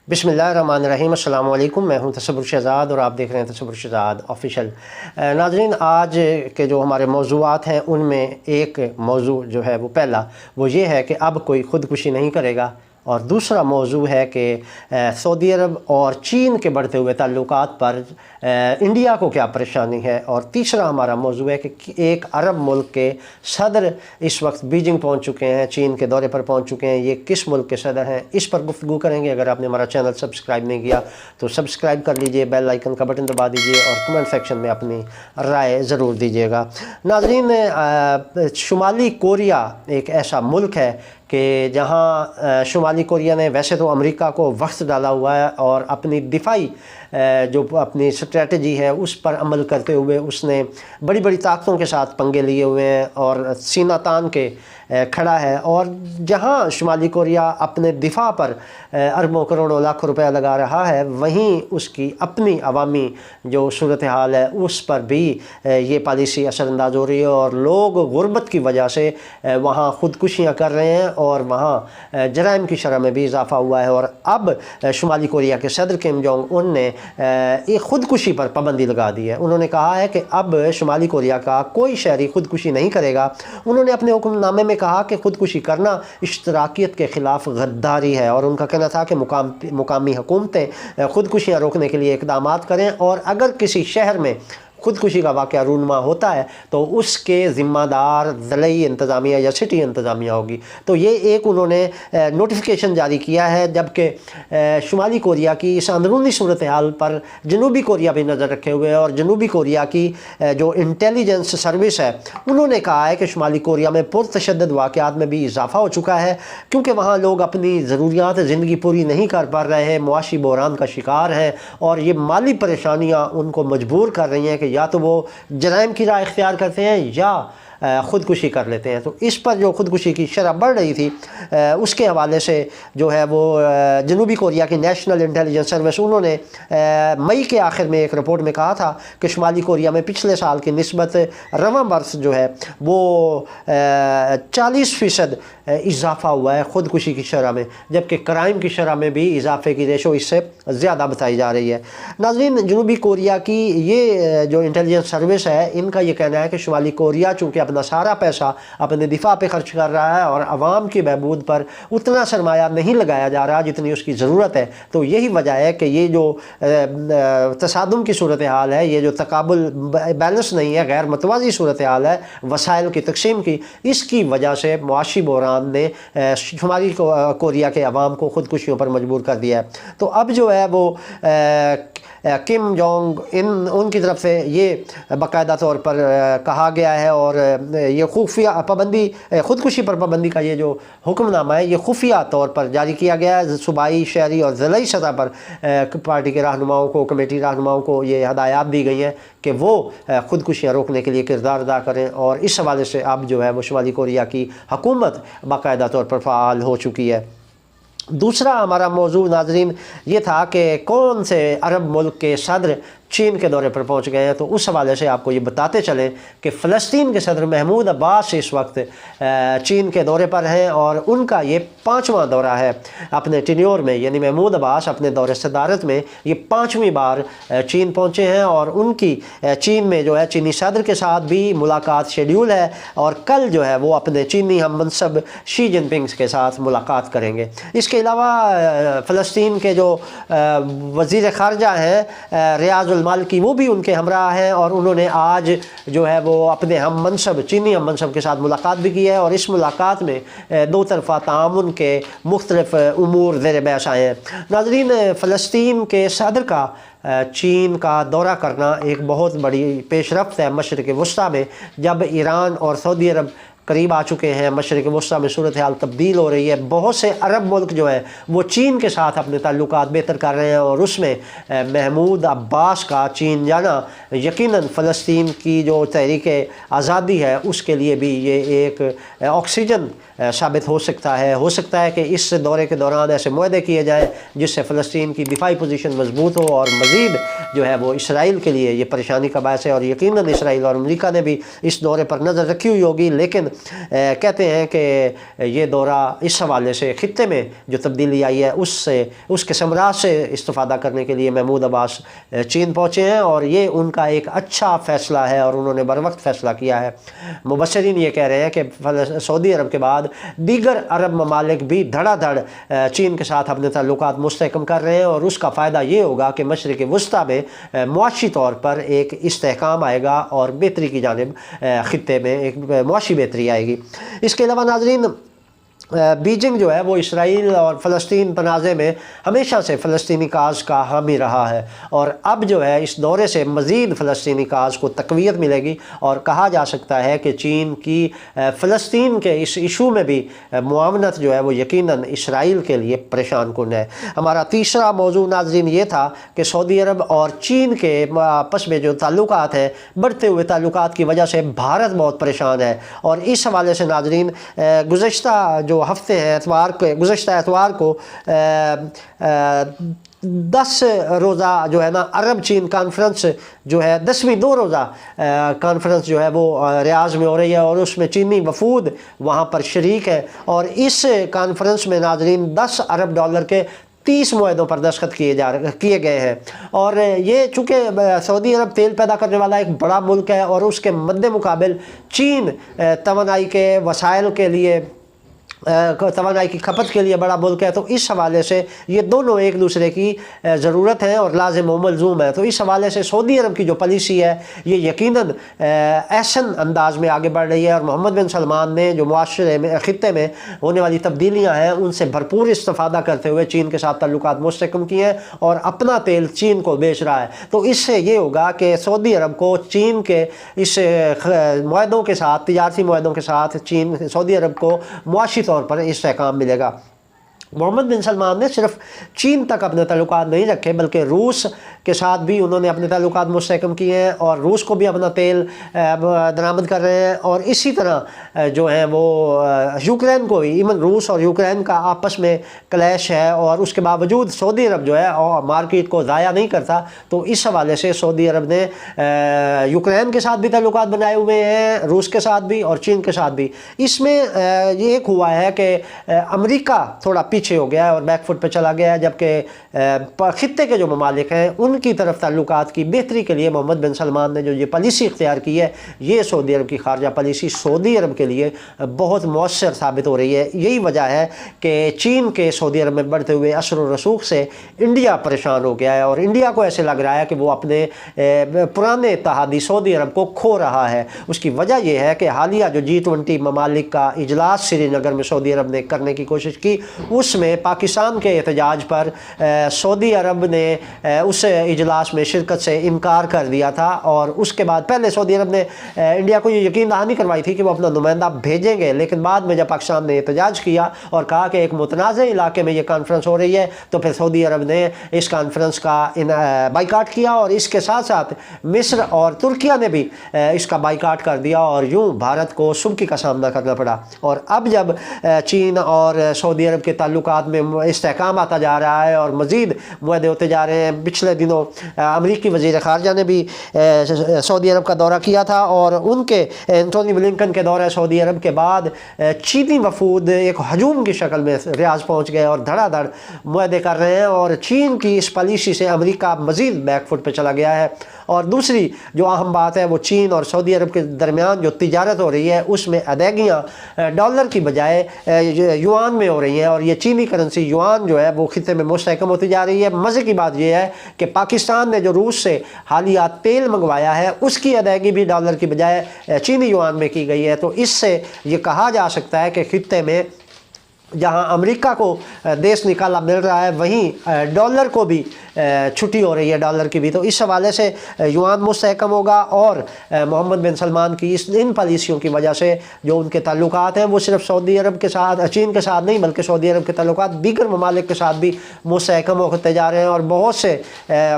बिस्मिल्लाहिर्रहमानिर्रहीम। अस्सलाम वालेकुम। मैं हूं तसव्वुर शहज़ाद और आप देख रहे हैं तसव्वुर शहज़ाद ऑफिशियल। नाज़रीन, आज के जो हमारे मौज़ूआत हैं उनमें एक मौज़ू जो है वो पहला वो ये है कि अब कोई ख़ुदकुशी नहीं करेगा, और दूसरा मौज़ू है कि सऊदी अरब और चीन के बढ़ते हुए ताल्लुकात पर इंडिया को क्या परेशानी है, और तीसरा हमारा मौज़ू है कि एक अरब मुल्क के सदर इस वक्त बीजिंग पहुंच चुके हैं, चीन के दौरे पर पहुंच चुके हैं। ये किस मुल्क के सदर हैं, इस पर गुफ्तगू करेंगे। अगर आपने हमारा चैनल सब्सक्राइब नहीं किया तो सब्सक्राइब कर लीजिए, बेल आइकन का बटन दबा दीजिए और कमेंट सेक्शन में अपनी राय ज़रूर दीजिएगा। नाज़रीन, शुमाली कोरिया एक ऐसा मुल्क है कि जहाँ शुमाली कोरिया ने वैसे तो अमेरिका को वक्त डाला हुआ है और अपनी दिफाई जो अपनी स्ट्रेटजी है उस पर अमल करते हुए उसने बड़ी बड़ी ताकतों के साथ पंगे लिए हुए हैं और सीना तान के खड़ा है। और जहाँ शुमाली कोरिया अपने दिफा पर अरबों करोड़ों लाखों रुपया लगा रहा है, वहीं उसकी अपनी अवामी जो सूरत हाल है उस पर भी ये पॉलिसी असरअंदाज हो रही है, और लोग गुर्बत की वजह से वहाँ ख़ुदकुशियाँ कर रहे हैं और वहाँ जराइम की शरह में भी इजाफ़ा हुआ है। और अब शुमाली कोरिया के सदर किम जोंग उन ने एक ख़ुदकुशी पर पाबंदी लगा दी है। उन्होंने कहा है कि अब शुमाली कोरिया का कोई शहरी ख़ुदकुशी नहीं करेगा। उन्होंने अपने हुक्मनामे में कहा कि ख़ुदकुशी करना इश्तराकियत के ख़िलाफ़ गद्दारी है, और उनका कहना था कि मुकामी हुकूमतें ख़ुदकुशियाँ रोकने के लिए इक़दामात करें, और अगर किसी शहर में ख़ुदकुशी का वाक़या रूनमा होता है तो उसके ज़िम्मेदार ज़िली इंतज़ामिया या सिटी इंतज़ामिया होगी। तो ये एक उन्होंने नोटिफिकेशन जारी किया है, जबकि शुमाली कोरिया की इस अंदरूनी सूरत हाल पर जनूबी कोरिया भी नज़र रखे हुए है। और जनूबी कोरिया की जो इंटेलिजेंस सर्विस है उन्होंने कहा है कि शुमाली कोरिया में पुरतशद्दुद वाक़यात में भी इजाफ़ा हो चुका है, क्योंकि वहाँ लोग अपनी ज़रूरियात ज़िंदगी पूरी नहीं कर पा रहे हैं, मुआशी बहरान का शिकार हैं, और ये माली परेशानियाँ उनको मजबूर कर रही हैं कि या तो वो जराइम की राह इख्तियार करते हैं या ख़ुदकुशी कर लेते हैं। तो इस पर जो ख़ुदकुशी की शरह बढ़ रही थी उसके हवाले से जो है वो जनूबी कोरिया की नेशनल इंटेलिजेंस सर्विस उन्होंने मई के आखिर में एक रिपोर्ट में कहा था कि शुमाली कोरिया में पिछले साल की निस्बत रवां बरस जो है वो 40% इजाफ़ा हुआ है ख़ुदकुशी की शरह में, जबकि क्राइम की शरह में भी इजाफे की रेशो इससे ज़्यादा बताई जा रही है। नाज़रीन, जनूबी कोरिया की ये जो इंटेलिजेंस सर्विस है इनका ये कहना है कि शुमाली कोरिया चूँकि अपना सारा पैसा अपने दिफा पे खर्च कर रहा है और आवाम की बहबूद पर उतना सरमाया नहीं लगाया जा रहा जितनी उसकी ज़रूरत है, तो यही वजह है कि ये जो तसादुम की सूरत हाल है, ये जो तकाबुल बैलेंस नहीं है, गैर मतवाज़ी सूरत हाल है वसाइल की तकसीम की, इसकी वजह से मुआशी बहरान ने शुमाली कोरिया के अवाम को ख़ुदकुशियों पर मजबूर कर दिया है। तो अब जो है वो किम जोंग उनकी तरफ से ये बाकायदा तौर पर कहा गया है, और ये खुफिया पाबंदी ख़ुदकुशी पर पाबंदी का ये जो हुक्मनामा है ये खुफिया तौर पर जारी किया गया है। सूबाई, शहरी और ज़िली सतह पर पार्टी के रहनुमाओं को, कमेटी रहनुमाओं को ये हदायत दी गई हैं कि वो ख़ुदकुशियाँ रोकने के लिए किरदार अदा करें, और इस हवाले से अब जो है वो शुमाली कोरिया की हुकूमत बाकायदा तौर पर फ़ाल हो चुकी है। दूसरा हमारा मौजू नाज़रीन ये था कि कौन से अरब मुल्क के सदर चीन के दौरे पर पहुंच गए हैं। तो उस हवाले से आपको ये बताते चलें कि फ़लस्तीन के सदर महमूद अब्बास इस वक्त चीन के दौरे पर हैं, और उनका ये 5वां दौरा है अपने टेन्योर में, यानी महमूद अब्बास अपने दौरे सदारत में ये 5वीं बार चीन पहुंचे हैं, और उनकी चीन में जो है चीनी सदर के साथ भी मुलाकात शेड्यूल है, और कल जो है वो अपने चीनी हम मनसब शी जिनपिंग के साथ मुलाकात करेंगे। इसके अलावा फ़लस्तीन के जो वज़ीर ख़ारजा हैं रियाज़ मालिकी, वो भी उनके हमरा हैं, और उन्होंने आज जो है वो अपने हम मनसब चीनी हम मनसब के साथ मुलाकात भी की है, और इस मुलाकात में दो तरफ़ा तामुन के मुख्तलिफ उमूर ज़ेर बहस आए हैं। नाज़रीन, फ़लस्तीन के सदर का चीन का दौरा करना एक बहुत बड़ी पेशरफ्त है मशरिक़ वस्ता में, जब ईरान और सऊदी अरब करीब आ चुके हैं, मशरिक़ वस्ता में सूरत हाल तब्दील हो रही है। बहुत से अरब मुल्क जो है वो चीन के साथ अपने ताल्लुकात बेहतर कर रहे हैं, और उसमें महमूद अब्बास का चीन जाना यकीनन फ़लस्तीन की जो तहरीक आज़ादी है उसके लिए भी ये एक ऑक्सीजन साबित हो सकता है कि इस दौरे के दौरान ऐसे मुआहदे किए जाएँ जिससे फ़लस्तीन की दिफाई पोजीशन मजबूत हो, और मज़ीद जो है वो इसराइल के लिए ये परेशानी का बायस है। और यकीनन इसराइल और अमेरिका ने भी इस दौरे पर नज़र रखी हुई होगी, लेकिन कहते हैं कि ये दौरा इस हवाले से ख़ित्ते में जो तब्दीली आई है उसके समराज से इस्तिफ़ादा करने के लिए महमूद अब्बास चीन पहुँचे हैं, और ये उनका एक अच्छा फ़ैसला है और उन्होंने बर वक्त फ़ैसला किया है। मुबस्सिरीन ये कह रहे हैं कि सऊदी अरब के बाद दीगर अरब ममालिक भी धड़ाधड़ चीन के साथ अपने ताल्लुकात मुस्तहकम कर रहे हैं, और उसका फ़ायदा ये होगा कि मशरिक़ वुस्ता में मुआशी तौर पर एक इस्तेहकाम आएगा और बेहतरी की जानिब ख़ित्ते में एक मुआशी बेहतरी आएगी। इसके अलावा नाज़रीन, बीजिंग जो है वो इसराइल और फ़लस्तीन तनाज़े में हमेशा से फ़लस्तीनी काज़ का हामी रहा है, और अब जो है इस दौरे से मज़ीद फ़लस्तीनी काज़ को तक़वियत मिलेगी, और कहा जा सकता है कि चीन की फ़लस्तीन के इस इशू में भी मुआवनत जो है वो यकीनन इसराइल के लिए परेशान कुन है। हमारा तीसरा मौजू नाज़रीन ये था कि सऊदी अरब और चीन के आपस में जो ताल्लुकात हैं, बढ़ते हुए ताल्लुकात की वजह से भारत बहुत परेशान है, और इस हवाले से नाज़रीन गुज़श्ता जो हफ्ते हैं गुज़श्ता एतवार को 10 रोज़ा जो है ना अरब चीन कॉन्फ्रेंस जो है 10वीं 2 रोज़ा कॉन्फ्रेंस जो है वो रियाज़ में हो रही है, और उसमें चीनी वफूद वहाँ पर शरीक है, और इस कॉन्फ्रेंस में नाज़रीन 10 अरब डॉलर के 30 मुआहदों पर दस्तखत किए गए हैं। और ये चूँकि सऊदी अरब तेल पैदा करने वाला एक बड़ा मुल्क है, और उसके मद्दे मुकाबिल चीन तवानाई के वसाइल के लिए तवानाई की खपत के लिए बड़ा मुल्क है, तो इस हवाले से ये दोनों एक दूसरे की ज़रूरत है और लाज़िम व मलज़ूम है। तो इस हवाले से सऊदी अरब की जो पॉलिसी है ये यकीनन ऐसन अंदाज में आगे बढ़ रही है, और मोहम्मद बिन सलमान ने जो मुआशरे में ख़ित्ते में होने वाली तब्दीलियाँ हैं उनसे भरपूर इस्तिफ़ादा करते हुए चीन के साथ ताल्लुकात मुस्तहकम किए हैं, और अपना तेल चीन को बेच रहा है। तो इससे ये होगा कि सऊदी अरब को चीन के इस मुआहदों के साथ, तिजारती मुआहदों के साथ सऊदी अरब को मुआशी तौर पर इस्तेहकाम मिलेगा। मोहम्मद बिन सलमान ने सिर्फ चीन तक अपने ताल्लुकात नहीं रखे, बल्कि रूस के साथ भी उन्होंने अपने ताल्लुकात मुस्तहकम किए हैं, और रूस को भी अपना तेल दरामद कर रहे हैं। और इसी तरह जो है वो यूक्रेन को भी, इवन रूस और यूक्रेन का आपस में क्लैश है, और उसके बावजूद सऊदी अरब जो है और मार्केट को ज़ाया नहीं करता। तो इस हवाले से सऊदी अरब ने यूक्रेन के साथ भी ताल्लुकात बनाए हुए हैं, रूस के साथ भी और चीन के साथ भी। इसमें ये एक हुआ है कि अमेरिका थोड़ा पीछे हो गया है और बैकफुट पे चला गया है, जबकि खित्ते के जो ममालिक हैं उनकी तरफ ताल्लुकात की बेहतरी के लिए मोहम्मद बिन सलमान ने जो ये पॉलिसी इख्तियार की है, ये सऊदी अरब की खारजा पॉलिसी सऊदी अरब के लिए बहुत मौसर साबित हो रही है। यही वजह है कि चीन के सऊदी अरब में बढ़ते हुए असर व रसूख से इंडिया परेशान हो गया है, और इंडिया को ऐसे लग रहा है कि वो अपने पुराने इत्तेहादी सऊदी अरब को खो रहा है। उसकी वजह यह है कि हालिया जो G20 ममालिक का इजलास श्रीनगर में सऊदी अरब ने करने की कोशिश की, उसमें पाकिस्तान के एहतजाज पर सऊदी अरब ने उस इजलास में शिरकत से इनकार कर दिया था, और उसके बाद पहले सऊदी अरब ने इंडिया को ये यकीन दहानी करवाई थी कि वो अपना नुमाइंदा भेजेंगे, लेकिन बाद में जब पाकिस्तान ने एहतजाज किया और कहा कि एक मुतनाज़ इलाके में ये कॉन्फ्रेंस हो रही है, तो फिर सऊदी अरब ने इस कॉन्फ्रेंस का बाइकाट किया, और इसके साथ साथ मिस्र और तुर्किया ने भी इसका बाइकाट कर दिया, और यूँ भारत को सुबकी का सामना करना पड़ा। और अब जब चीन और सऊदी अरब के ताल्लुकात में इस्तेहकाम आता जा रहा है और मज़ीद मुआहदे होते जा रहे हैं, पिछले दिनों अमरीकी वज़ीर ख़ारजा ने भी सऊदी अरब का दौरा किया था, और उनके एंटोनी ब्लिंकन के दौरे सऊदी अरब के बाद चीनी वफूद एक हजूम की शक्ल में रियाज पहुँच गए और धड़ाधड़ मुआहदे कर रहे हैं, और चीन की इस पॉलिसी से अमरीका मज़ीद बैकफुट पर चला गया है। और दूसरी जो अहम बात है वो चीन और सऊदी अरब के दरमियान जो तिजारत हो रही है उसमें अदायगियाँ डॉलर की बजाय युआन में हो रही हैं, और ये चीनी करेंसी युआन जो है वो खित्ते में मुस्तहकम होती जा रही है। मज़े की बात यह है कि पाकिस्तान ने जो रूस से हालिया तेल मंगवाया है उसकी अदायगी भी डॉलर की बजाय चीनी युआन में की गई है। तो इससे ये कहा जा सकता है कि खित्ते में जहां अमेरिका को देश निकाला मिल रहा है, वहीं डॉलर को भी छुट्टी हो रही है, डॉलर की भी। तो इस हवाले से युआन मुस्तहकम होगा, और मोहम्मद बिन सलमान की इन पॉलिसियों की वजह से जो उनके ताल्लुकात हैं वो सिर्फ सऊदी अरब के साथ, चीन के साथ नहीं, बल्कि सऊदी अरब के ताल्लुकात दीगर ममालिक के साथ भी मुस्तहकम होते जा रहे हैं, और बहुत से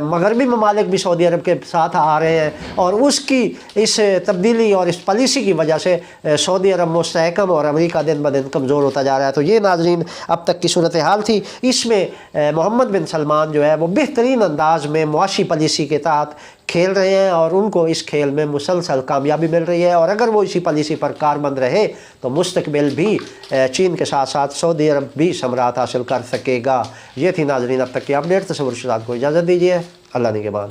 मगरबी ममालिक भी सऊदी अरब के साथ आ रहे हैं, और उसकी इस तब्दीली और इस पॉलिसी की वजह से सऊदी अरब मुस्तहकम और अमेरिका दिन ब दिन कमज़ोर होता जा रहा है। तो ये नाज़रीन अब तक की सूरत हाल थी। इसमें मोहम्मद बिन सलमान जो है वो بہترین انداز میں معاشی پالیسی کے تحت کھیل رہے ہیں اور ان کو اس کھیل میں مسلسل کامیابی مل رہی ہے، اور اگر وہ اسی پالیسی پر کاربند رہے تو مستقبل بھی چین کے ساتھ ساتھ سعودی عرب بھی ثمرات حاصل کر سکے گا۔ یہ تھی ناظرین اب تک کی اپڈیٹ۔ تصور شداد کو اجازت دیجیے، اللہ نگہبان۔